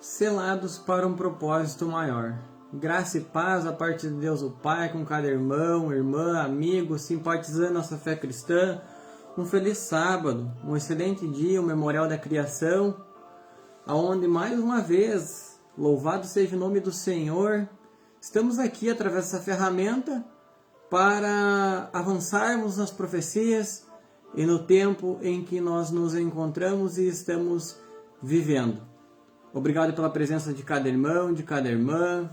selados para um propósito maior. Graça e paz a partir de Deus o Pai, com cada irmão, irmã, amigo, simpatizando nossa fé cristã. Um feliz sábado, um excelente dia, o memorial da criação, aonde mais uma vez, louvado seja o nome do Senhor, estamos aqui através dessa ferramenta para avançarmos nas profecias e no tempo em que nós nos encontramos e estamos vivendo. Obrigado pela presença de cada irmão, de cada irmã,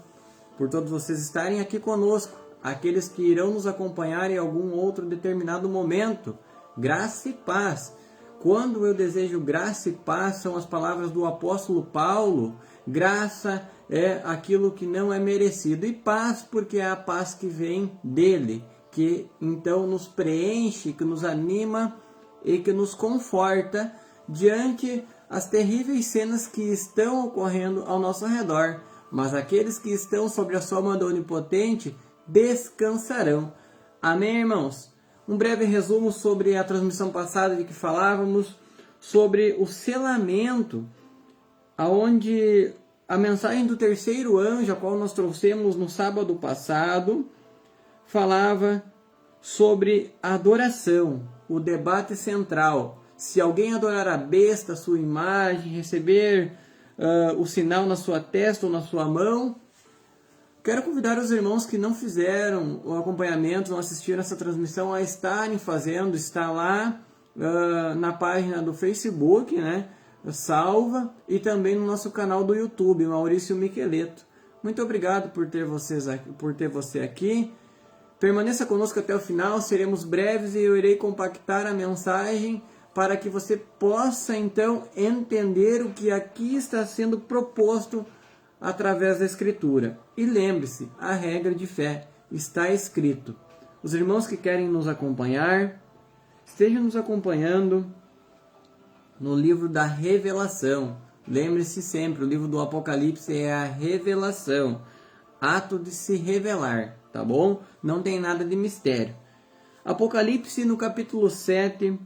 por todos vocês estarem aqui conosco, aqueles que irão nos acompanhar em algum outro determinado momento. Graça e paz. Quando eu desejo graça e paz, são as palavras do apóstolo Paulo. Graça é aquilo que não é merecido, e paz porque é a paz que vem dele, que então nos preenche, que nos anima e que nos conforta diante as terríveis cenas que estão ocorrendo ao nosso redor. Mas aqueles que estão sob a sua mão onipotente descansarão. Amém, irmãos? Um breve resumo sobre a transmissão passada de que falávamos sobre o selamento, aonde a mensagem do terceiro anjo, a qual nós trouxemos no sábado passado, falava sobre a adoração, o debate central. Se alguém adorar a besta, a sua imagem, receber o sinal na sua testa ou na sua mão, quero convidar os irmãos que não fizeram o acompanhamento, não assistiram essa transmissão, a estarem fazendo. Está lá na página do Facebook, né? Salva, e também no nosso canal do YouTube, Maurício Miqueleto. Muito obrigado por ter você aqui. Permaneça conosco até o final, seremos breves e eu irei compactar a mensagem para que você possa então entender o que aqui está sendo proposto através da Escritura. E lembre-se, a regra de fé está escrito. Os irmãos que querem nos acompanhar, estejam nos acompanhando no livro da Revelação. Lembre-se sempre, o livro do Apocalipse é a revelação, ato de se revelar, tá bom? Não tem nada de mistério. Apocalipse no capítulo 7,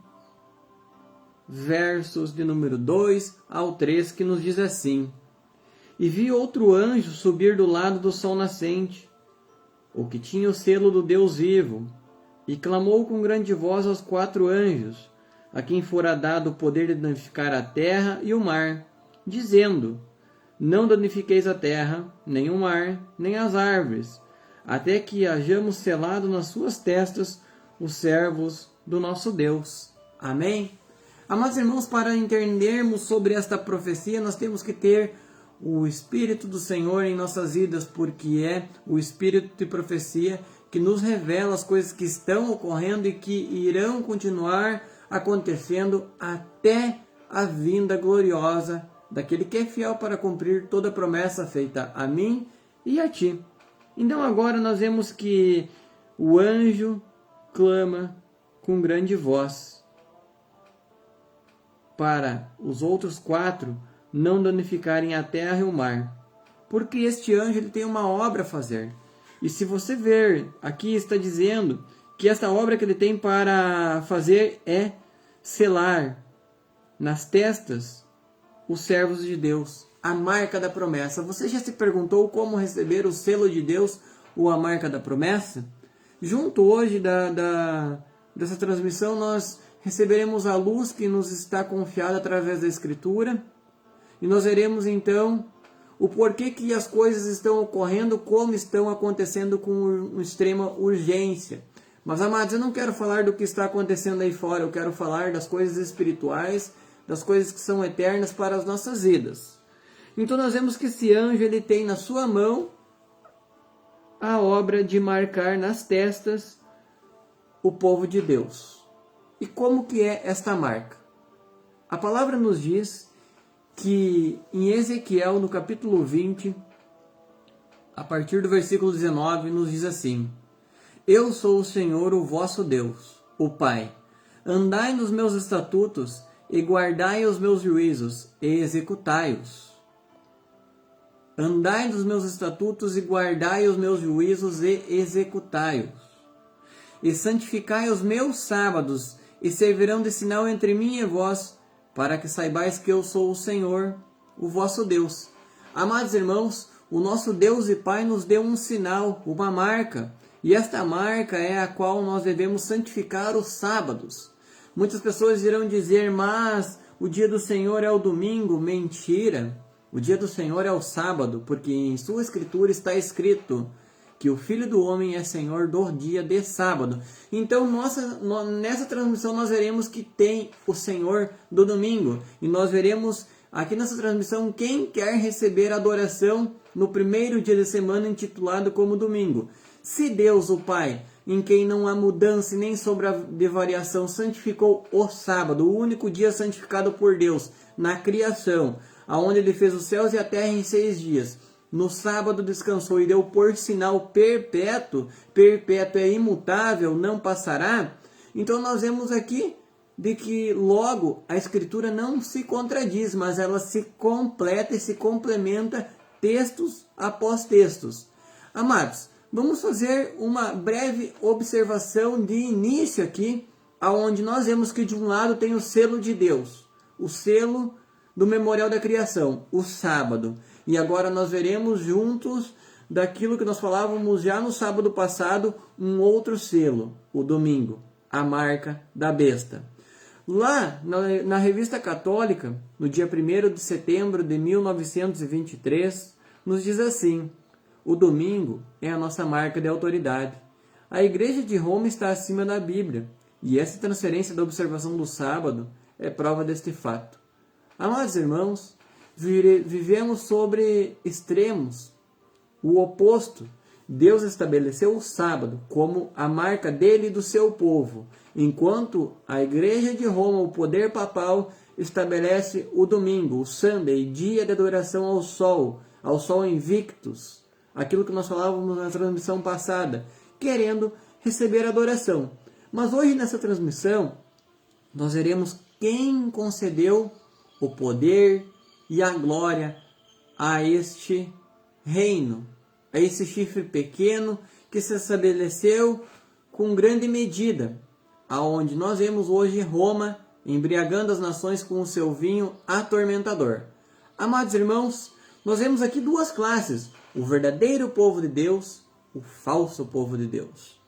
versos de número 2 ao 3, que nos diz assim: E vi outro anjo subir do lado do sol nascente, o que tinha o selo do Deus vivo, e clamou com grande voz aos 4 anjos, a quem fora dado o poder de danificar a terra e o mar, dizendo: Não danifiqueis a terra, nem o mar, nem as árvores, até que hajamos selado nas suas testas os servos do nosso Deus. Amém? Amados irmãos, para entendermos sobre esta profecia, nós temos que ter o Espírito do Senhor em nossas vidas, porque é o Espírito de profecia que nos revela as coisas que estão ocorrendo e que irão continuar acontecendo até a vinda gloriosa daquele que é fiel para cumprir toda a promessa feita a mim e a ti. Então agora nós vemos que o anjo clama com grande voz para os outros 4 não danificarem a terra e o mar, porque este anjo ele tem uma obra a fazer. E se você ver, aqui está dizendo que esta obra que ele tem para fazer é selar nas testas os servos de Deus, a marca da promessa. Você já se perguntou como receber o selo de Deus ou a marca da promessa? Junto hoje dessa transmissão, nós receberemos a luz que nos está confiada através da Escritura, e nós veremos então o porquê que as coisas estão ocorrendo como estão acontecendo com extrema urgência. Mas, amados, eu não quero falar do que está acontecendo aí fora, eu quero falar das coisas espirituais, das coisas que são eternas para as nossas vidas. Então nós vemos que esse anjo ele tem na sua mão a obra de marcar nas testas o povo de Deus. E como que é esta marca? A palavra nos diz que em Ezequiel, no capítulo 20, a partir do versículo 19, nos diz assim: Eu sou o Senhor, o vosso Deus, o Pai. Andai nos meus estatutos e guardai os meus juízos e executai-os. Andai nos meus estatutos e guardai os meus juízos e executai-os. E santificai os meus sábados, e servirão de sinal entre mim e vós, para que saibais que eu sou o Senhor, o vosso Deus. Amados irmãos, o nosso Deus e Pai nos deu um sinal, uma marca, e esta marca é a qual nós devemos santificar os sábados. Muitas pessoas irão dizer, mas o dia do Senhor é o domingo. Mentira! O dia do Senhor é o sábado, porque em sua escritura está escrito que o Filho do Homem é Senhor do dia de sábado. Então, nessa transmissão nós veremos que tem o Senhor do domingo. E nós veremos aqui nessa transmissão quem quer receber adoração no primeiro dia de semana intitulado como domingo. Se Deus, o Pai, em quem não há mudança nem sombra de variação, santificou o sábado, o único dia santificado por Deus na criação, aonde Ele fez os céus e a terra em 6 dias. No sábado descansou e deu por sinal perpétuo, perpétuo é imutável, não passará. Então nós vemos aqui de que logo a Escritura não se contradiz, mas ela se completa e se complementa textos após textos. Amados, vamos fazer uma breve observação de início aqui, aonde nós vemos que de um lado tem o selo de Deus, o selo do memorial da criação, o sábado. E agora nós veremos juntos daquilo que nós falávamos já no sábado passado, um outro selo, o domingo, a marca da besta. Lá na Revista Católica, no dia 1º de setembro de 1923, nos diz assim: o domingo é a nossa marca de autoridade. A Igreja de Roma está acima da Bíblia, e essa transferência da observação do sábado é prova deste fato. Amados irmãos, vivemos sobre extremos, o oposto. Deus estabeleceu o sábado como a marca dele e do seu povo, enquanto a Igreja de Roma, o poder papal, estabelece o domingo, o Sunday, dia de adoração ao sol invictus, aquilo que nós falávamos na transmissão passada, querendo receber adoração. Mas hoje nessa transmissão, nós veremos quem concedeu o poder e a glória a este reino, a esse chifre pequeno que se estabeleceu com grande medida, aonde nós vemos hoje Roma embriagando as nações com o seu vinho atormentador. Amados irmãos, nós vemos aqui duas classes, o verdadeiro povo de Deus, o falso povo de Deus.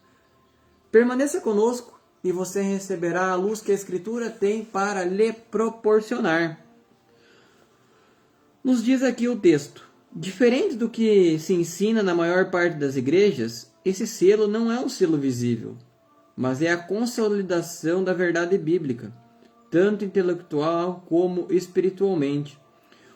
Permaneça conosco e você receberá a luz que a Escritura tem para lhe proporcionar. Nos diz aqui o texto: diferente do que se ensina na maior parte das igrejas, esse selo não é um selo visível, mas é a consolidação da verdade bíblica, tanto intelectual como espiritualmente.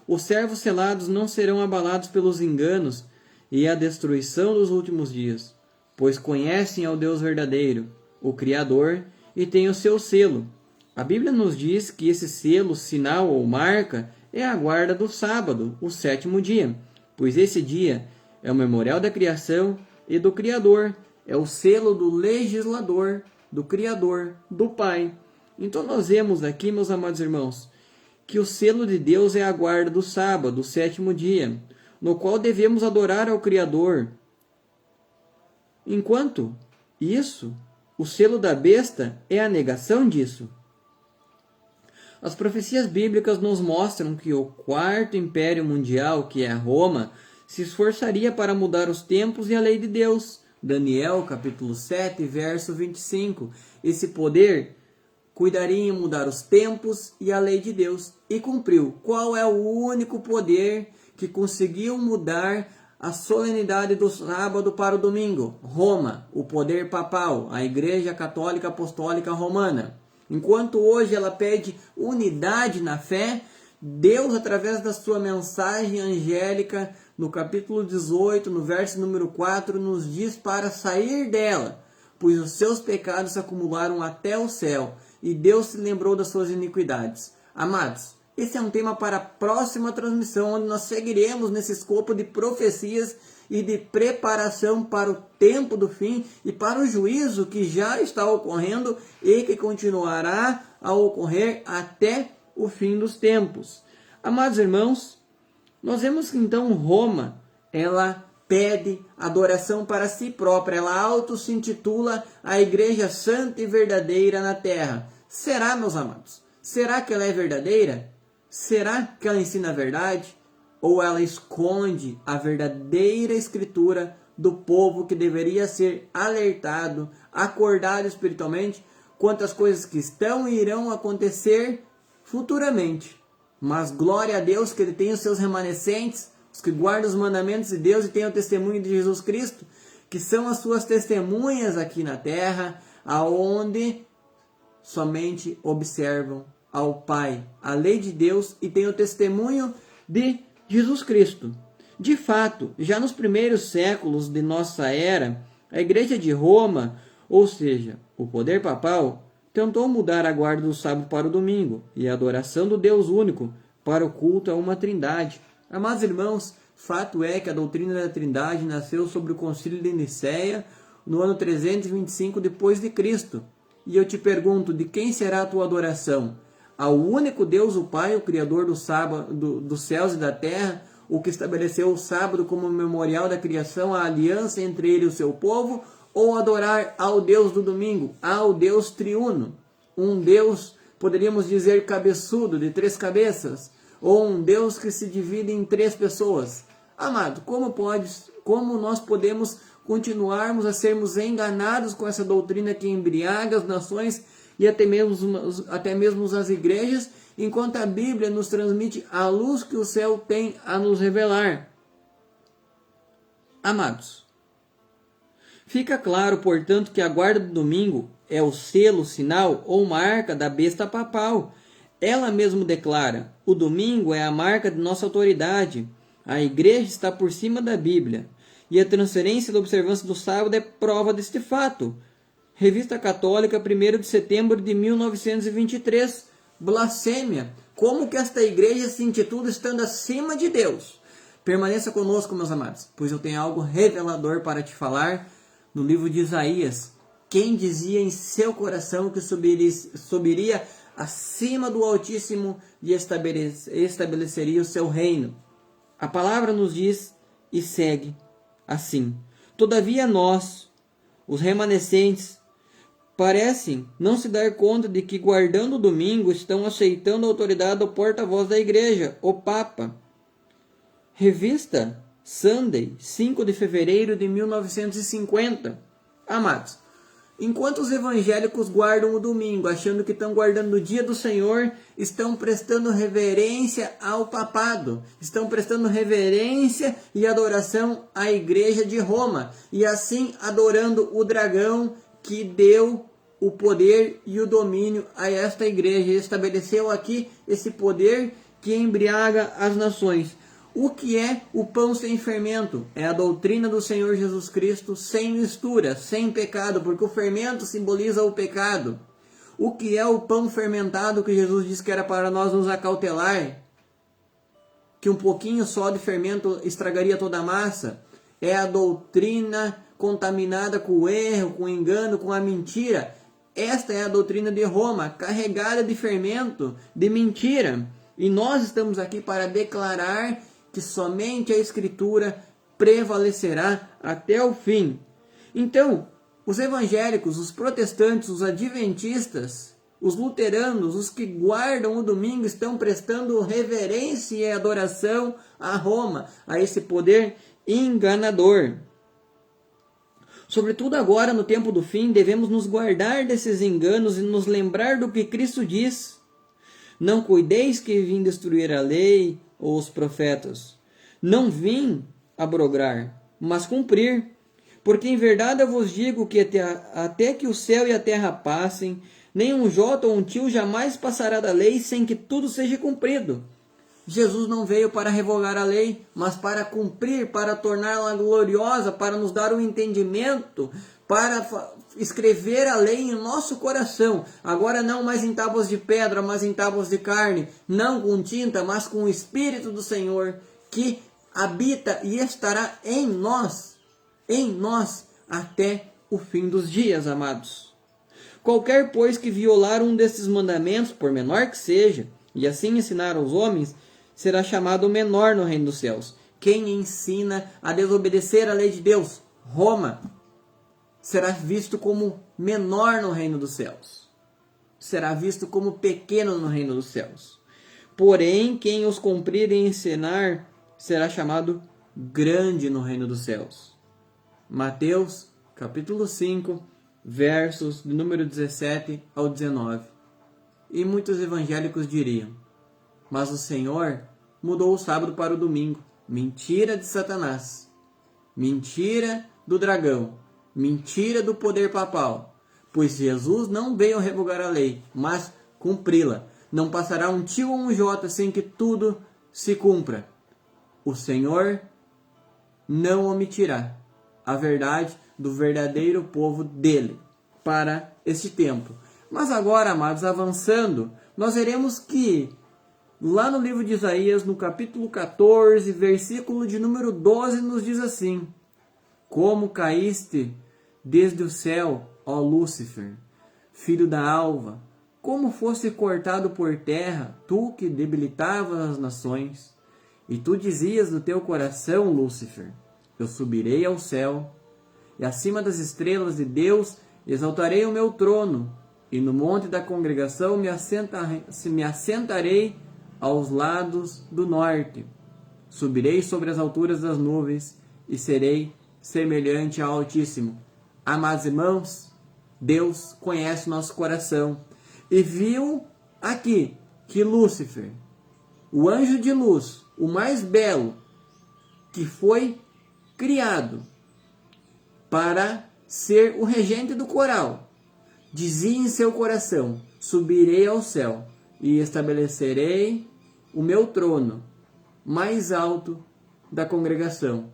Os servos selados não serão abalados pelos enganos e a destruição dos últimos dias, pois conhecem ao Deus verdadeiro, o Criador, e têm o seu selo. A Bíblia nos diz que esse selo, sinal ou marca é a guarda do sábado, o 7º dia, pois esse dia é o memorial da criação e do Criador, é o selo do legislador, do Criador, do Pai. Então nós vemos aqui, meus amados irmãos, que o selo de Deus é a guarda do sábado, o 7º dia, no qual devemos adorar ao Criador. Enquanto isso, o selo da besta é a negação disso. As profecias bíblicas nos mostram que o 4º império mundial, que é Roma, se esforçaria para mudar os tempos e a lei de Deus. Daniel, capítulo 7, verso 25. Esse poder cuidaria em mudar os tempos e a lei de Deus. E cumpriu. Qual é o único poder que conseguiu mudar a solenidade do sábado para o domingo? Roma, o poder papal, a Igreja Católica Apostólica Romana. Enquanto hoje ela pede unidade na fé, Deus, através da sua mensagem angélica, no capítulo 18, no verso número 4, nos diz para sair dela, pois os seus pecados se acumularam até o céu, e Deus se lembrou das suas iniquidades. Amados, esse é um tema para a próxima transmissão, onde nós seguiremos nesse escopo de profecias e de preparação para o tempo do fim e para o juízo que já está ocorrendo e que continuará a ocorrer até o fim dos tempos. Amados irmãos, nós vemos que então Roma, ela pede adoração para si própria, ela se intitula a Igreja Santa e Verdadeira na Terra. Será, meus amados? Será que ela é verdadeira? Será que ela ensina a verdade? ou ela esconde a verdadeira escritura do povo que deveria ser alertado, acordado espiritualmente quanto às coisas que estão e irão acontecer futuramente. Mas glória a Deus que Ele tem os seus remanescentes, os que guardam os mandamentos de Deus e têm o testemunho de Jesus Cristo, que são as suas testemunhas aqui na terra, aonde somente observam ao Pai, a lei de Deus, e têm o testemunho de Jesus Cristo. De fato, já nos primeiros séculos de nossa era, a Igreja de Roma, ou seja, o poder papal, tentou mudar a guarda do sábado para o domingo e a adoração do Deus único para o culto a uma trindade. Amados irmãos, fato é que a doutrina da trindade nasceu sobre o concílio de Nicéia no ano 325 depois de Cristo. E eu te pergunto, de quem será a tua adoração? Ao único Deus, o Pai, o Criador do sábado, dos céus e da terra, o que estabeleceu o sábado como memorial da criação, a aliança entre ele e o seu povo, ou adorar ao Deus do domingo, ao Deus triuno, um Deus, poderíamos dizer, cabeçudo, de 3 cabeças, ou um Deus que se divide em 3 pessoas. Amado, como nós podemos continuarmos a sermos enganados com essa doutrina que embriaga as nações e até mesmo as igrejas, enquanto a Bíblia nos transmite a luz que o céu tem a nos revelar? Amados, fica claro, portanto, que a guarda do domingo é o selo, sinal ou marca da besta papal. Ela mesmo declara: o domingo é a marca de nossa autoridade. A igreja está por cima da Bíblia. E a transferência da observância do sábado é prova deste fato. Revista Católica, 1º de setembro de 1923. Blasfêmia. Como que esta igreja se intitula estando acima de Deus? Permaneça conosco, meus amados, pois eu tenho algo revelador para te falar no livro de Isaías. Quem dizia em seu coração que subiria acima do Altíssimo e estabeleceria o seu reino? A palavra nos diz e segue assim: todavia nós, os remanescentes, parecem não se dar conta de que, guardando o domingo, estão aceitando a autoridade do porta-voz da igreja, o Papa. Revista Sunday, 5 de fevereiro de 1950. Amados, enquanto os evangélicos guardam o domingo, achando que estão guardando o dia do Senhor, estão prestando reverência ao papado, estão prestando reverência e adoração à igreja de Roma, e assim adorando o dragão que deu o poder e o domínio a esta igreja, e estabeleceu aqui esse poder que embriaga as nações. O que é o pão sem fermento? É a doutrina do Senhor Jesus Cristo sem mistura, sem pecado, porque o fermento simboliza o pecado. O que é o pão fermentado que Jesus disse que era para nós nos acautelar? Que um pouquinho só de fermento estragaria toda a massa? É a doutrina contaminada com o erro, com o engano, com a mentira. Esta é a doutrina de Roma, carregada de fermento, de mentira. E nós estamos aqui para declarar que somente a Escritura prevalecerá até o fim. Então, os evangélicos, os protestantes, os adventistas, os luteranos, os que guardam o domingo, estão prestando reverência e adoração a Roma, a esse poder enganador. Sobretudo agora, no tempo do fim, devemos nos guardar desses enganos e nos lembrar do que Cristo diz: não cuideis que vim destruir a lei ou os profetas. Não vim abrogar, mas cumprir. Porque em verdade eu vos digo que até que o céu e a terra passem, nem um jota ou um tio jamais passará da lei sem que tudo seja cumprido. Jesus não veio para revogar a lei, mas para cumprir, para torná-la gloriosa, para nos dar um entendimento, para escrever a lei em nosso coração. Agora não mais em tábuas de pedra, mas em tábuas de carne. Não com tinta, mas com o Espírito do Senhor, que habita e estará em nós até o fim dos dias, amados. Qualquer, pois, que violar um destes mandamentos, por menor que seja, e assim ensinar aos homens, será chamado menor no reino dos céus. Quem ensina a desobedecer a lei de Deus, Roma, será visto como menor no reino dos céus. Será visto como pequeno no reino dos céus. Porém, quem os cumprir e ensinar será chamado grande no reino dos céus. Mateus, capítulo 5, versos do número 17 ao 19. E muitos evangélicos diriam: mas o Senhor mudou o sábado para o domingo. Mentira de Satanás. Mentira do dragão. Mentira do poder papal. Pois Jesus não veio revogar a lei, mas cumpri-la. Não passará um tio ou um jota sem que tudo se cumpra. O Senhor não omitirá a verdade do verdadeiro povo dele para este tempo. Mas agora, amados, avançando, nós veremos que lá no livro de Isaías, no capítulo 14, versículo de número 12, nos diz assim: como caíste desde o céu, ó Lúcifer, filho da alva, como foste cortado por terra, tu que debilitavas as nações. E tu dizias no teu coração, Lúcifer: eu subirei ao céu, e acima das estrelas de Deus exaltarei o meu trono, e no monte da congregação me assentarei aos lados do norte. Subirei sobre as alturas das nuvens, e serei semelhante ao Altíssimo. Amados irmãos, Deus conhece nosso coração, e viu aqui que Lúcifer, o anjo de luz, o mais belo, que foi criado para ser o regente do coral, dizia em seu coração: subirei ao céu e estabelecerei o meu trono mais alto da congregação.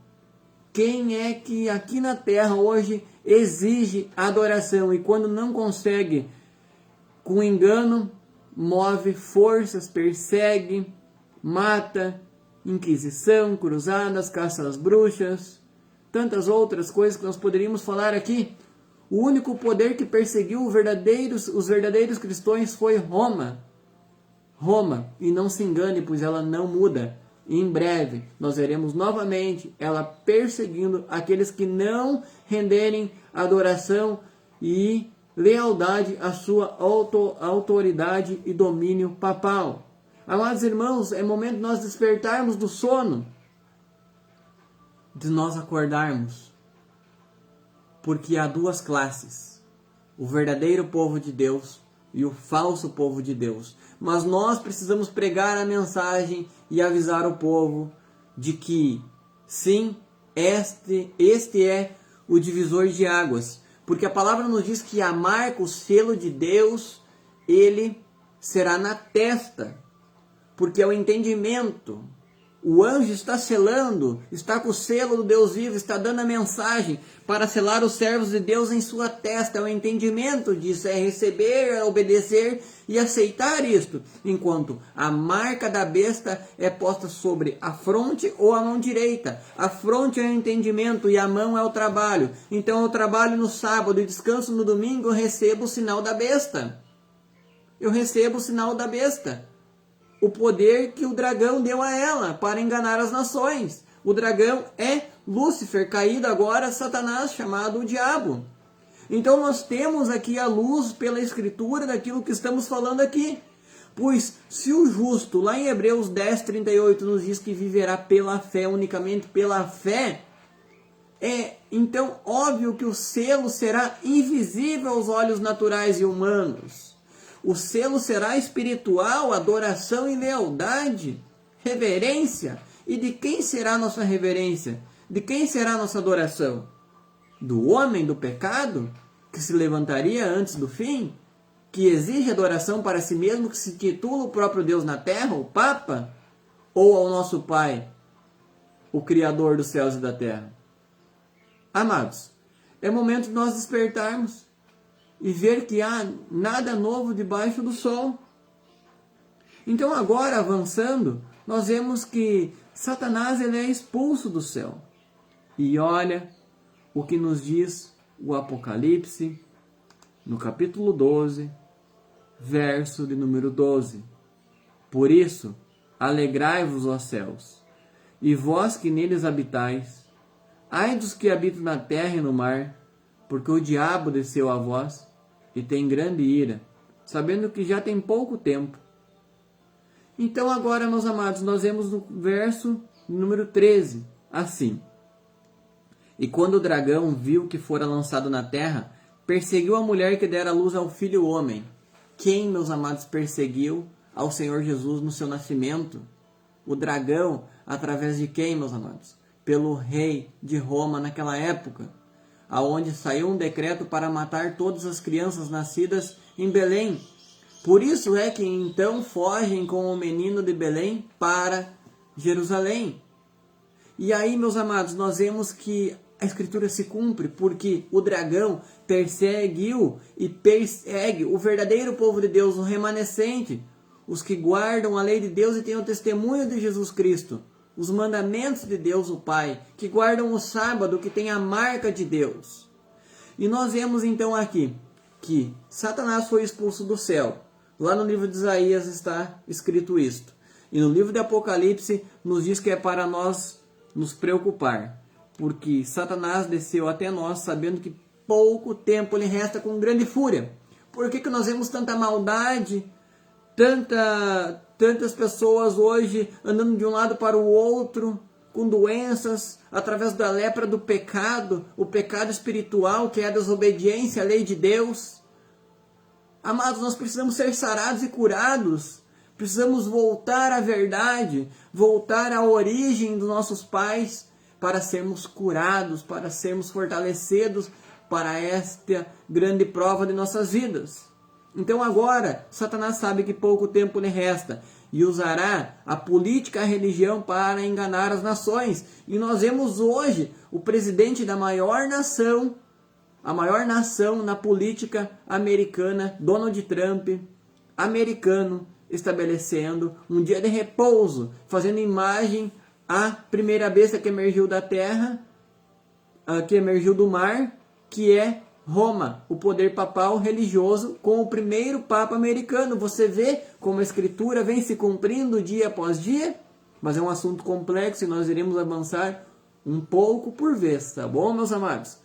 Quem é que aqui na terra hoje exige adoração e quando não consegue, com engano, move forças, persegue, mata, inquisição, cruzadas, caça às bruxas, tantas outras coisas que nós poderíamos falar aqui? O único poder que perseguiu os verdadeiros cristãos foi Roma. Roma, e não se engane, pois ela não muda. E em breve nós veremos novamente ela perseguindo aqueles que não renderem adoração e lealdade à sua autoridade e domínio papal. Amados irmãos, é momento de nós despertarmos do sono, de nós acordarmos, porque há duas classes: o verdadeiro povo de Deus e o falso povo de Deus. Mas nós precisamos pregar a mensagem e avisar o povo de que, sim, este é o divisor de águas. Porque a palavra nos diz que a marca, o selo de Deus, ele será na testa. Porque é o entendimento. O anjo está selando, está com o selo do Deus vivo, está dando a mensagem para selar os servos de Deus em sua testa. É o entendimento disso, é receber, é obedecer e aceitar isto. Enquanto a marca da besta é posta sobre a fronte ou a mão direita. A fronte é o entendimento e a mão é o trabalho. Então eu trabalho no sábado e descanso no domingo, eu recebo o sinal da besta. Eu recebo o sinal da besta. O poder que o dragão deu a ela para enganar as nações. O dragão é Lúcifer, caído agora Satanás, chamado o diabo. Então nós temos aqui a luz pela escritura daquilo que estamos falando aqui. Pois se o justo, lá em Hebreus 10:38, nos diz que viverá pela fé, unicamente pela fé, então óbvio que o selo será invisível aos olhos naturais e humanos. O selo será espiritual, adoração e lealdade, reverência. E de quem será a nossa reverência? De quem será a nossa adoração? Do homem do pecado, que se levantaria antes do fim? Que exige adoração para si mesmo, que se titula o próprio Deus na terra, o Papa? Ou ao nosso Pai, o Criador dos céus e da terra? Amados, é momento de nós despertarmos e ver que há nada novo debaixo do sol. Então agora, avançando, nós vemos que Satanás ele é expulso do céu. E olha o que nos diz o Apocalipse, no capítulo 12, verso de número 12. Por isso, alegrai-vos, ó céus, e vós que neles habitais, ai dos que habitam na terra e no mar, porque o diabo desceu a vós, e tem grande ira, sabendo que já tem pouco tempo. Então agora, meus amados, nós vemos no verso número 13, assim: E quando o dragão viu que fora lançado na terra, perseguiu a mulher que dera luz ao filho homem. Quem, meus amados, perseguiu ao Senhor Jesus no seu nascimento? O dragão, através de quem, meus amados? Pelo rei de Roma naquela época, aonde saiu um decreto para matar todas as crianças nascidas em Belém. Por isso é que então fogem com o menino de Belém para Jerusalém. E aí, meus amados, nós vemos que a Escritura se cumpre, porque o dragão perseguiu e persegue o verdadeiro povo de Deus, o remanescente, os que guardam a lei de Deus e têm o testemunho de Jesus Cristo, os mandamentos de Deus o Pai, que guardam o sábado, que tem a marca de Deus. E nós vemos então aqui que Satanás foi expulso do céu. Lá no livro de Isaías está escrito isto. E no livro de Apocalipse nos diz que é para nós nos preocupar, porque Satanás desceu até nós sabendo que pouco tempo lhe resta com grande fúria. Por que nós vemos tanta maldade, tantas pessoas hoje andando de um lado para o outro, com doenças, através da lepra do pecado, o pecado espiritual, que é a desobediência à lei de Deus? Amados, nós precisamos ser sarados e curados. Precisamos voltar à verdade, voltar à origem dos nossos pais, para sermos curados, para sermos fortalecidos para esta grande prova de nossas vidas. Então agora, Satanás sabe que pouco tempo lhe resta e usará a política e a religião para enganar as nações. E nós vemos hoje o presidente da maior nação, a maior nação na política americana, Donald Trump, americano, estabelecendo um dia de repouso, fazendo imagem à primeira besta que emergiu da terra, que emergiu do mar, que é Roma, o poder papal religioso, com o primeiro papa americano. Você vê como a escritura vem se cumprindo dia após dia, mas é um assunto complexo e nós iremos avançar um pouco por vez, tá bom, meus amados?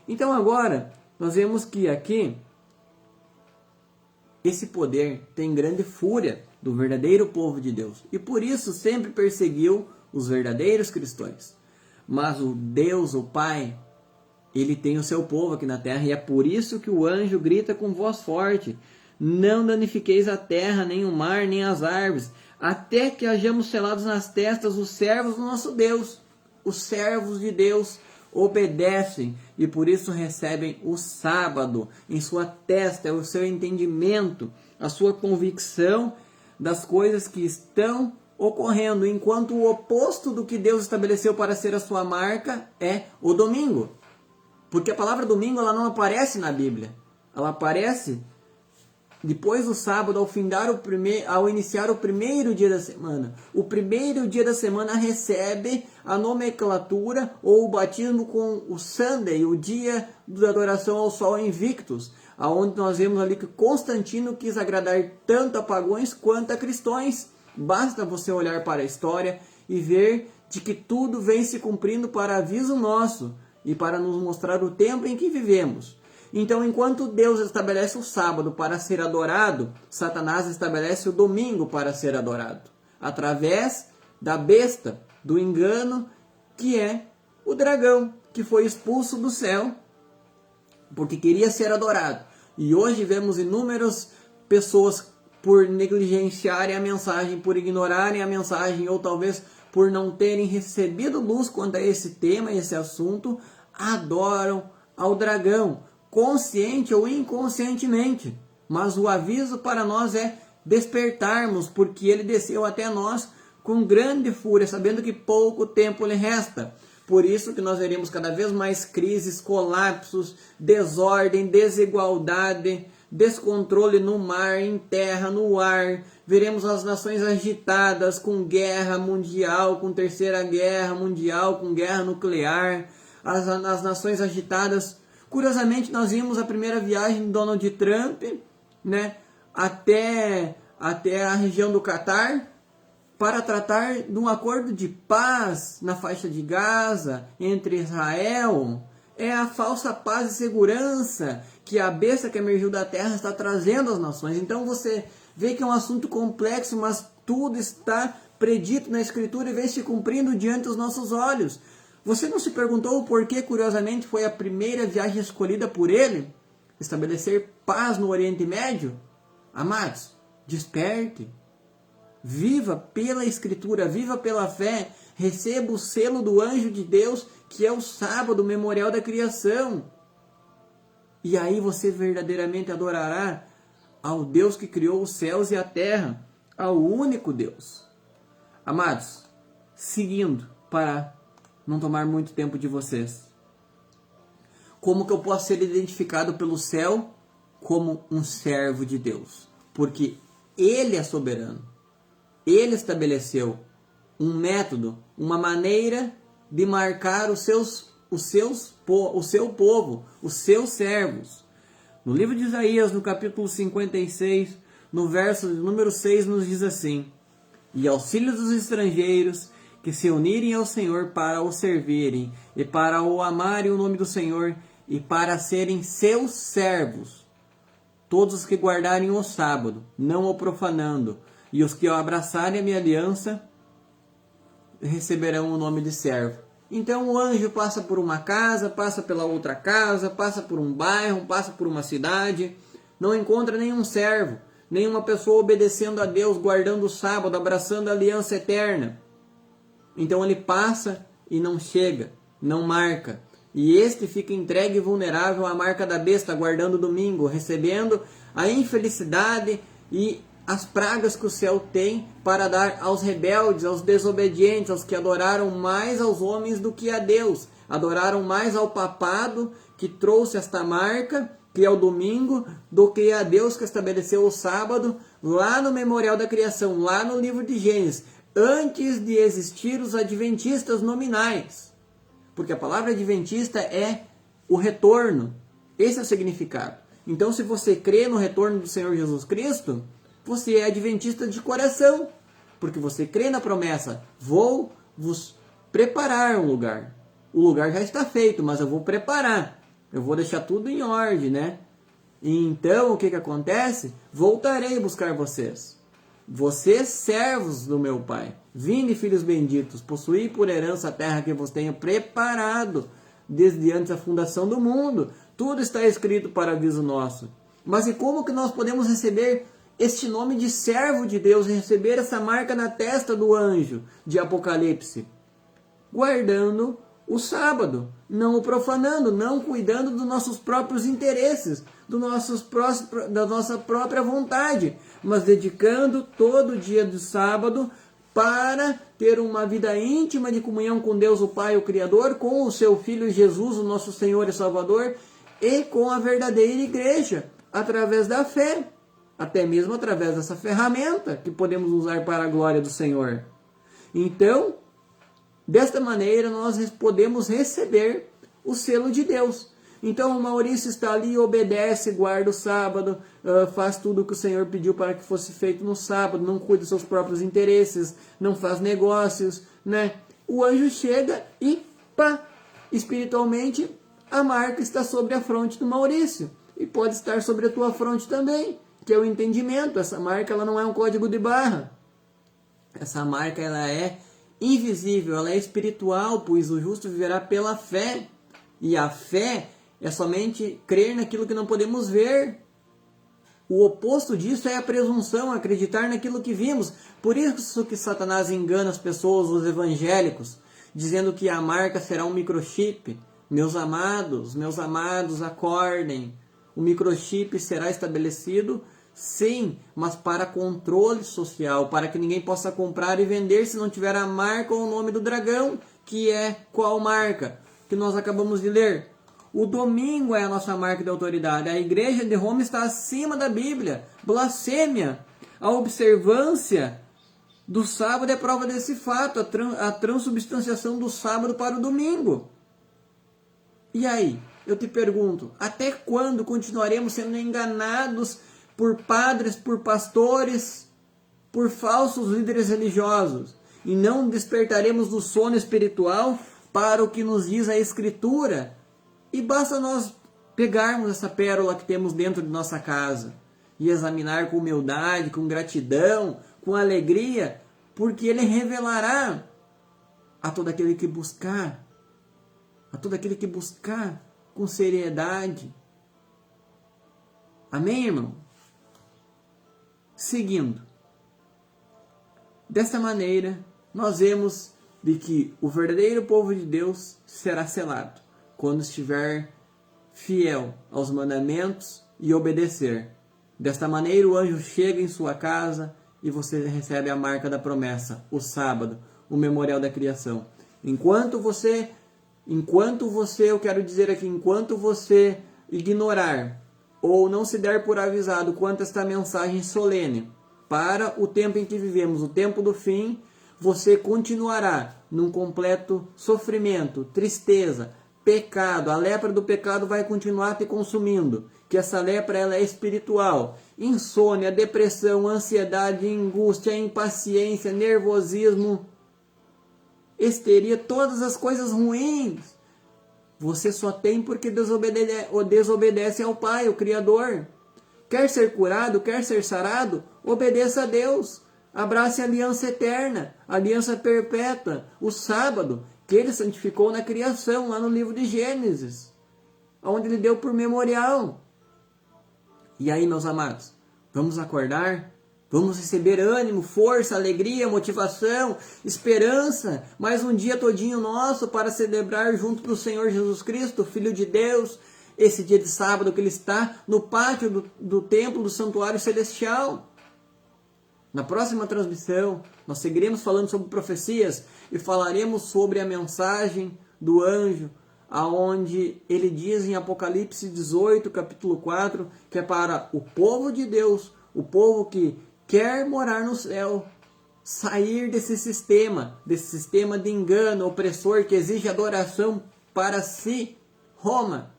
Então agora, nós vemos que aqui, esse poder tem grande fúria do verdadeiro povo de Deus, e por isso sempre perseguiu os verdadeiros cristãos. Mas o Deus, o Pai, Ele tem o seu povo aqui na terra, e é por isso que o anjo grita com voz forte: não danifiqueis a terra, nem o mar, nem as árvores, até que hajamos selados nas testas os servos do nosso Deus. Os servos de Deus obedecem e por isso recebem o sábado em sua testa, o seu entendimento, a sua convicção das coisas que estão ocorrendo, enquanto o oposto do que Deus estabeleceu para ser a sua marca é o domingo. Porque a palavra domingo ela não aparece na Bíblia. Ela aparece depois do sábado, ao iniciar o primeiro dia da semana. O primeiro dia da semana recebe a nomenclatura ou o batismo com o Sunday, o dia da adoração ao sol invictus, aonde nós vemos ali que Constantino quis agradar tanto a pagãos quanto a cristãos. Basta você olhar para a história e ver de que tudo vem se cumprindo para aviso nosso e para nos mostrar o tempo em que vivemos. Então, enquanto Deus estabelece o sábado para ser adorado, Satanás estabelece o domingo para ser adorado, através da besta, do engano, que é o dragão, que foi expulso do céu, porque queria ser adorado. E hoje vemos inúmeras pessoas, por negligenciarem a mensagem, por ignorarem a mensagem, ou talvez por não terem recebido luz quanto a esse tema, esse assunto, adoram ao dragão, consciente ou inconscientemente. Mas o aviso para nós é despertarmos, porque ele desceu até nós com grande fúria, sabendo que pouco tempo lhe resta. Por isso que nós veremos cada vez mais crises, colapsos, desordem, desigualdade, descontrole no mar, em terra, no ar. Veremos as nações agitadas com guerra mundial, com terceira guerra mundial, com guerra nuclear. As nações agitadas. Curiosamente, nós vimos a primeira viagem de Donald Trump, né, até a região do Catar, para tratar de um acordo de paz na faixa de Gaza, entre Israel. É a falsa paz e segurança que a besta que emergiu da terra está trazendo às nações. Então você vê que é um assunto complexo, mas tudo está predito na Escritura vem se cumprindo diante dos nossos olhos. Você não se perguntou o porquê, curiosamente, foi a primeira viagem escolhida por ele? Estabelecer paz no Oriente Médio? Amados, desperte. Viva pela Escritura, viva pela fé. Receba o selo do anjo de Deus, que é o sábado, o memorial da criação. E aí você verdadeiramente adorará ao Deus que criou os céus e a terra, ao único Deus. Amados, seguindo, para não tomar muito tempo de vocês. Como que eu posso ser identificado pelo céu como um servo de Deus? Porque Ele é soberano. Ele estabeleceu um método, uma maneira de marcar o seu povo, os seus servos. No livro de Isaías, no capítulo 56, no verso número 6, nos diz assim: e aos filhos dos estrangeiros que se unirem ao Senhor para o servirem, e para o amarem o nome do Senhor, e para serem seus servos, todos os que guardarem o sábado, não o profanando, e os que abraçarem a minha aliança, receberão o nome de servo. Então o anjo passa por uma casa, passa pela outra casa, passa por um bairro, passa por uma cidade, não encontra nenhum servo, nenhuma pessoa obedecendo a Deus, guardando o sábado, abraçando a aliança eterna. Então ele passa e não chega, não marca. E este fica entregue e vulnerável à marca da besta, guardando o domingo, recebendo a infelicidade e as pragas que o céu tem para dar aos rebeldes, aos desobedientes, aos que adoraram mais aos homens do que a Deus. Adoraram mais ao papado que trouxe esta marca, que é o domingo, do que a Deus que estabeleceu o sábado, lá no memorial da criação, lá no livro de Gênesis, antes de existir os adventistas nominais. Porque a palavra adventista é o retorno. Esse é o significado. Então, se você crê no retorno do Senhor Jesus Cristo, você é adventista de coração. Porque você crê na promessa: vou vos preparar um lugar. O lugar já está feito, mas eu vou preparar. Eu vou deixar tudo em ordem, né? E então, o que acontece? Voltarei buscar vocês. Vocês, servos do meu Pai, vinde, filhos benditos, possuí por herança a terra que vos tenho preparado desde antes da fundação do mundo. Tudo está escrito para aviso nosso. Mas e como que nós podemos receber este nome de servo de Deus e receber essa marca na testa do anjo de Apocalipse? Guardando o sábado, não o profanando, não cuidando dos nossos próprios interesses, da nossa própria vontade, mas dedicando todo o dia do sábado para ter uma vida íntima de comunhão com Deus o Pai, o Criador, com o seu Filho Jesus, o nosso Senhor e Salvador, e com a verdadeira igreja, através da fé, até mesmo através dessa ferramenta que podemos usar para a glória do Senhor. Então, desta maneira, nós podemos receber o selo de Deus. Então, o Maurício está ali, obedece, guarda o sábado, faz tudo o que o Senhor pediu para que fosse feito no sábado, não cuida dos seus próprios interesses, não faz negócios, né? O anjo chega e, pá, espiritualmente, a marca está sobre a fronte do Maurício. E pode estar sobre a tua fronte também, que é o entendimento. Essa marca ela não é um código de barra. Essa marca ela é invisível, ela é espiritual, pois o justo viverá pela fé. E a fé é somente crer naquilo que não podemos ver. O oposto disso é a presunção, acreditar naquilo que vimos. Por isso que Satanás engana as pessoas, os evangélicos, dizendo que a marca será um microchip. Meus amados, acordem. O microchip será estabelecido, sim, mas para controle social, para que ninguém possa comprar e vender se não tiver a marca ou o nome do dragão, que é qual marca? Que nós acabamos de ler. O domingo é a nossa marca de autoridade. A igreja de Roma está acima da Bíblia. Blasfêmia. A observância do sábado é prova desse fato. A transubstanciação do sábado para o domingo. E aí? Eu te pergunto, até quando continuaremos sendo enganados por padres, por pastores, por falsos líderes religiosos? E não despertaremos do sono espiritual para o que nos diz a Escritura? E basta nós pegarmos essa pérola que temos dentro de nossa casa e examinar com humildade, com gratidão, com alegria porque Ele revelará a todo aquele que buscar, com seriedade. Amém, irmão? Seguindo. Desta maneira, nós vemos de que o verdadeiro povo de Deus será selado quando estiver fiel aos mandamentos e obedecer. Desta maneira, o anjo chega em sua casa e você recebe a marca da promessa, o sábado, o memorial da criação. Enquanto você, enquanto você ignorar ou não se der por avisado quanto a esta mensagem solene para o tempo em que vivemos, o tempo do fim, você continuará num completo sofrimento, tristeza, pecado. A lepra do pecado vai continuar te consumindo, que essa lepra ela é espiritual. Insônia, depressão, ansiedade, angústia, impaciência, nervosismo, histeria, todas as coisas ruins. Você só tem porque desobedece ao Pai, o Criador. Quer ser curado, quer ser sarado, obedeça a Deus. Abrace a aliança eterna, a aliança perpétua, o sábado, que Ele santificou na criação, lá no livro de Gênesis, onde Ele deu por memorial. E aí, meus amados, vamos acordar? Vamos receber ânimo, força, alegria, motivação, esperança, mais um dia todinho nosso para celebrar junto com o Senhor Jesus Cristo, Filho de Deus, esse dia de sábado que Ele está no pátio do templo, do santuário celestial. Na próxima transmissão, nós seguiremos falando sobre profecias e falaremos sobre a mensagem do anjo, aonde ele diz em Apocalipse 18, capítulo 4, que é para o povo de Deus, o povo que quer morar no céu, sair desse sistema de engano, opressor, que exige adoração para si, Roma,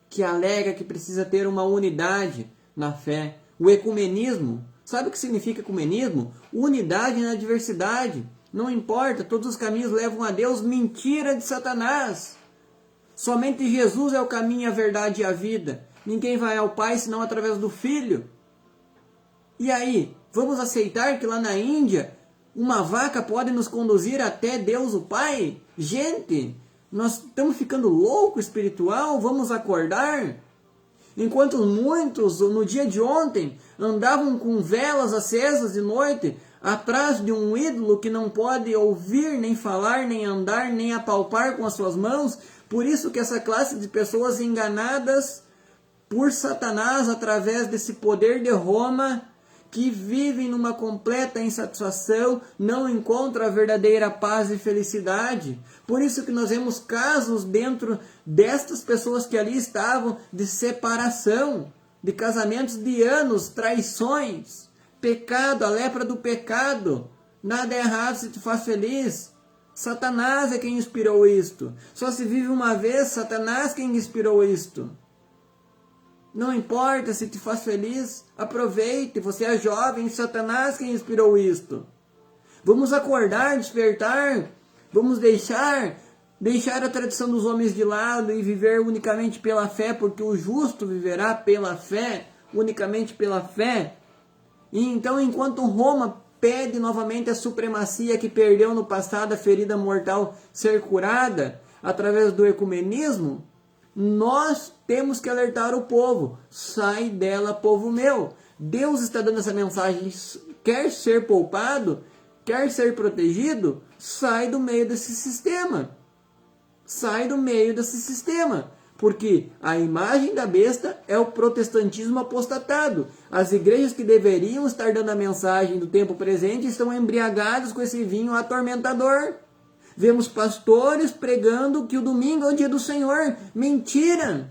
que alega que precisa ter uma unidade na fé, o ecumenismo. Sabe o que significa ecumenismo? Unidade na diversidade. Não importa, todos os caminhos levam a Deus. Mentira de Satanás. Somente Jesus é o caminho, a verdade e a vida. Ninguém vai ao Pai senão através do Filho. E aí, vamos aceitar que lá na Índia uma vaca pode nos conduzir até Deus o Pai? Gente, nós estamos ficando louco espiritual? Vamos acordar? Enquanto muitos, no dia de ontem, andavam com velas acesas de noite, atrás de um ídolo que não pode ouvir, nem falar, nem andar, nem apalpar com as suas mãos. Por isso que essa classe de pessoas enganadas por Satanás, através desse poder de Roma, que vivem numa completa insatisfação, não encontram a verdadeira paz e felicidade. Por isso que nós vemos casos dentro destas pessoas que ali estavam de separação, de casamentos de anos, traições, pecado, a lepra do pecado. Nada é errado se te faz feliz. Satanás é quem inspirou isto. Só se vive uma vez, Satanás quem inspirou isto. Não importa se te faz feliz, aproveite, você é jovem, Satanás quem inspirou isto. Vamos acordar, despertar, vamos deixar a tradição dos homens de lado e viver unicamente pela fé, porque o justo viverá pela fé, unicamente pela fé. E então, enquanto Roma pede novamente a supremacia que perdeu no passado, a ferida mortal ser curada através do ecumenismo, nós temos que alertar o povo. Sai dela, povo meu. Deus está dando essa mensagem. Quer ser poupado? Quer ser protegido? Sai do meio desse sistema. Sai do meio desse sistema. Porque a imagem da besta é o protestantismo apostatado. As igrejas que deveriam estar dando a mensagem do tempo presente estão embriagadas com esse vinho atormentador. Vemos pastores pregando que o domingo é o dia do Senhor. Mentira!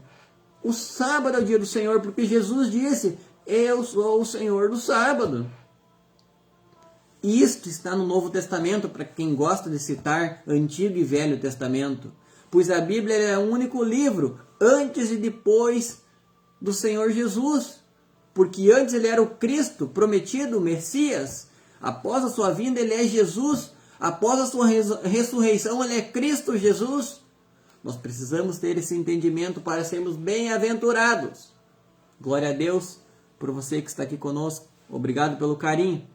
O sábado é o dia do Senhor, porque Jesus disse, eu sou o Senhor do sábado. Isto está no Novo Testamento, para quem gosta de citar Antigo e Velho Testamento. Pois a Bíblia é o único livro, antes e depois do Senhor Jesus. Porque antes ele era o Cristo prometido, o Messias. Após a sua vinda ele é Jesus. Após a sua ressurreição, ele é Cristo Jesus. Nós precisamos ter esse entendimento para sermos bem-aventurados. Glória a Deus por você que está aqui conosco. Obrigado pelo carinho.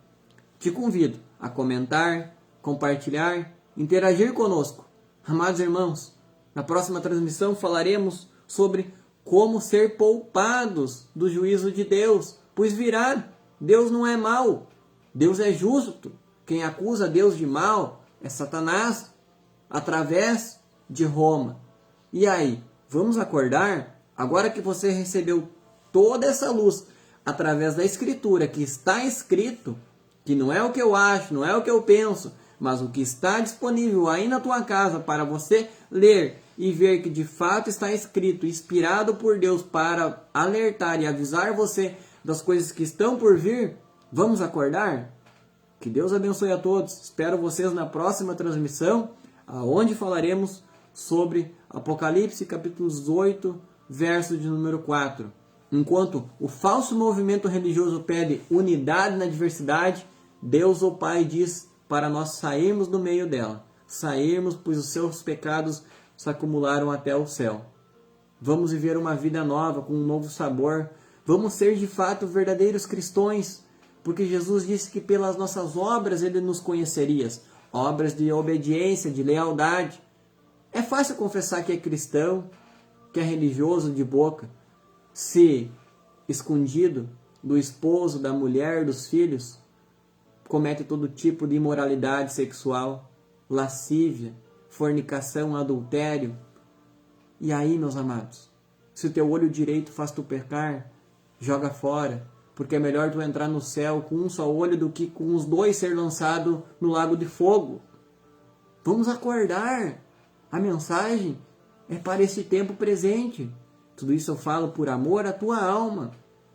Te convido a comentar, compartilhar, interagir conosco. Amados irmãos, na próxima transmissão falaremos sobre como ser poupados do juízo de Deus, pois virá. Deus não é mau, Deus é justo. Quem acusa Deus de mal é Satanás, através de Roma. E aí, vamos acordar? Agora que você recebeu toda essa luz através da Escritura, que está escrito, que não é o que eu acho, não é o que eu penso, mas o que está disponível aí na tua casa para você ler e ver que de fato está escrito, inspirado por Deus para alertar e avisar você das coisas que estão por vir, vamos acordar? Que Deus abençoe a todos. Espero vocês na próxima transmissão, aonde falaremos sobre Apocalipse capítulo 18, verso de número 4. Enquanto o falso movimento religioso pede unidade na diversidade, Deus, o Pai, diz para nós sairmos do meio dela. Sairmos, pois os seus pecados se acumularam até o céu. Vamos viver uma vida nova, com um novo sabor. Vamos ser de fato verdadeiros cristãos, porque Jesus disse que pelas nossas obras Ele nos conheceria. Obras de obediência, de lealdade. É fácil confessar que é cristão, que é religioso de boca, se escondido do esposo, da mulher, dos filhos, comete todo tipo de imoralidade sexual, lascívia, fornicação, adultério. E aí, meus amados, se o teu olho direito faz tu pecar, joga fora, porque é melhor tu entrar no céu com um só olho do que com os dois ser lançado no lago de fogo. Vamos acordar. A mensagem é para esse tempo presente. Tudo isso eu falo por amor à tua alma.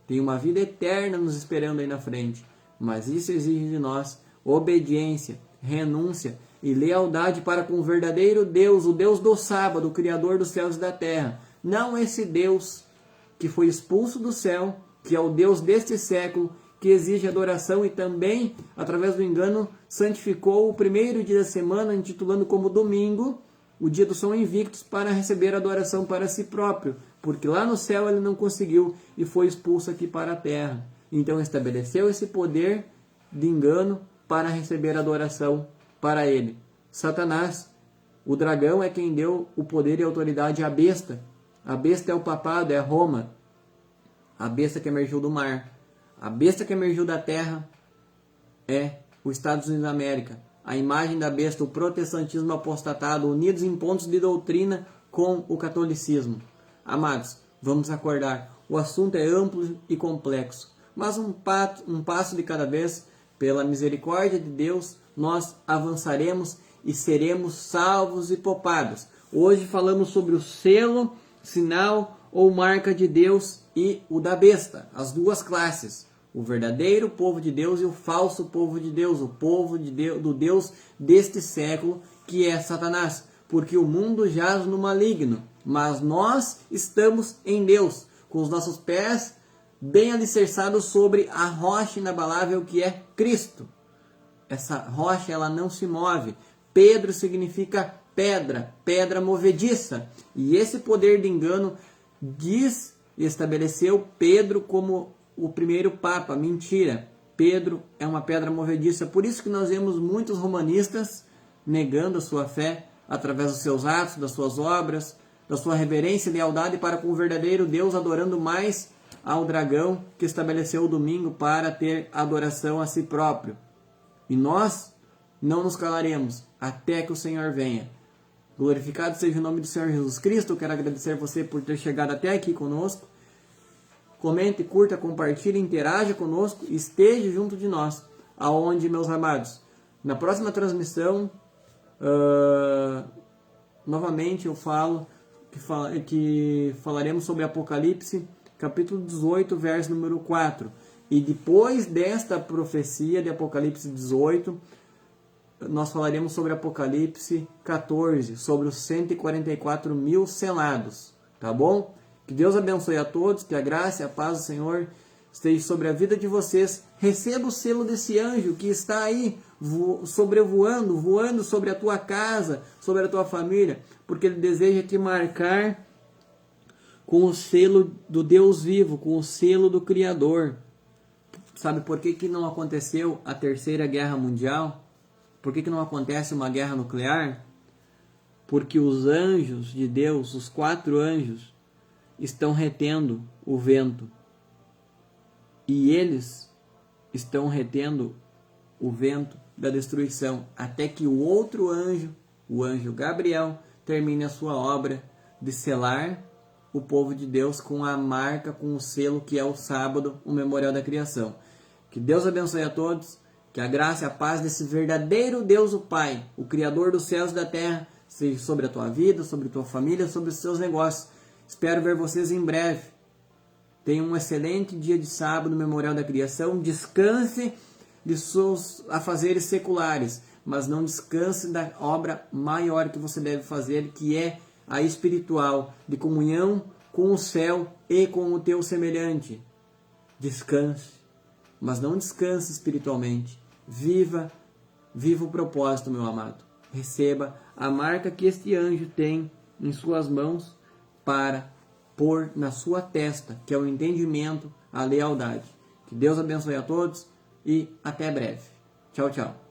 Tem uma vida eterna nos esperando aí na frente. Mas isso exige de nós obediência, renúncia e lealdade para com o verdadeiro Deus, o Deus do sábado, o Criador dos céus e da terra. Não esse Deus que foi expulso do céu, que é o Deus deste século, que exige adoração e também, através do engano, santificou o primeiro dia da semana, intitulando como domingo, o dia do São Invictus, para receber adoração para si próprio, porque lá no céu ele não conseguiu e foi expulso aqui para a terra. Então estabeleceu esse poder de engano para receber adoração para ele. Satanás, o dragão, é quem deu o poder e autoridade à besta. A besta é o papado, é Roma. A besta que emergiu do mar. A besta que emergiu da terra é os Estados Unidos da América. A imagem da besta, o protestantismo apostatado, unidos em pontos de doutrina com o catolicismo. Amados, vamos acordar. O assunto é amplo e complexo, mas um passo de cada vez, pela misericórdia de Deus, nós avançaremos e seremos salvos e poupados. Hoje falamos sobre o selo, sinal ou marca de Deus e o da besta, as duas classes. O verdadeiro povo de Deus e o falso povo de Deus, o povo de Deus, do Deus deste século, que é Satanás. Porque o mundo jaz no maligno, mas nós estamos em Deus, com os nossos pés bem alicerçados sobre a rocha inabalável que é Cristo. Essa rocha, ela não se move. Pedro significa pedra, pedra movediça. E esse poder de engano diz e estabeleceu Pedro como o primeiro papa. Mentira. Pedro é uma pedra movediça. Por isso que nós vemos muitos romanistas negando a sua fé através dos seus atos, das suas obras, da sua reverência e lealdade para com o verdadeiro Deus, adorando mais ao dragão que estabeleceu o domingo para ter adoração a si próprio. E nós não nos calaremos até que o Senhor venha. Glorificado seja o nome do Senhor Jesus Cristo. Eu quero agradecer você por ter chegado até aqui conosco. Comente, curta, compartilhe, interaja conosco, esteja junto de nós. Aonde, meus amados, na próxima transmissão, novamente eu falo que falaremos sobre Apocalipse, capítulo 18, verso número 4. E depois desta profecia de Apocalipse 18, nós falaremos sobre Apocalipse 14, sobre os 144 mil selados. Tá bom? Que Deus abençoe a todos, que a graça e a paz do Senhor esteja sobre a vida de vocês. Receba o selo desse anjo que está aí sobrevoando, voando sobre a tua casa, sobre a tua família, porque ele deseja te marcar com o selo do Deus vivo, com o selo do Criador. Sabe por que não aconteceu a Terceira Guerra Mundial? Por que não acontece uma guerra nuclear? Porque os anjos de Deus, os 4 anjos, estão retendo o vento. E eles estão retendo o vento da destruição, até que o outro anjo, o anjo Gabriel, termine a sua obra de selar o povo de Deus com a marca, com o selo que é o sábado, o memorial da criação. Que Deus abençoe a todos, que a graça e a paz desse verdadeiro Deus, o Pai, o Criador dos céus e da terra, seja sobre a tua vida, sobre a tua família, sobre os seus negócios. Espero ver vocês em breve. Tenha um excelente dia de sábado, memorial da criação. Descanse de seus afazeres seculares, mas não descanse da obra maior que você deve fazer, que é a espiritual, de comunhão com o céu e com o teu semelhante. Descanse, mas não descanse espiritualmente. Viva o propósito, meu amado. Receba a marca que este anjo tem em suas mãos para pôr na sua testa, que é o entendimento, a lealdade. Que Deus abençoe a todos e até breve. Tchau, tchau.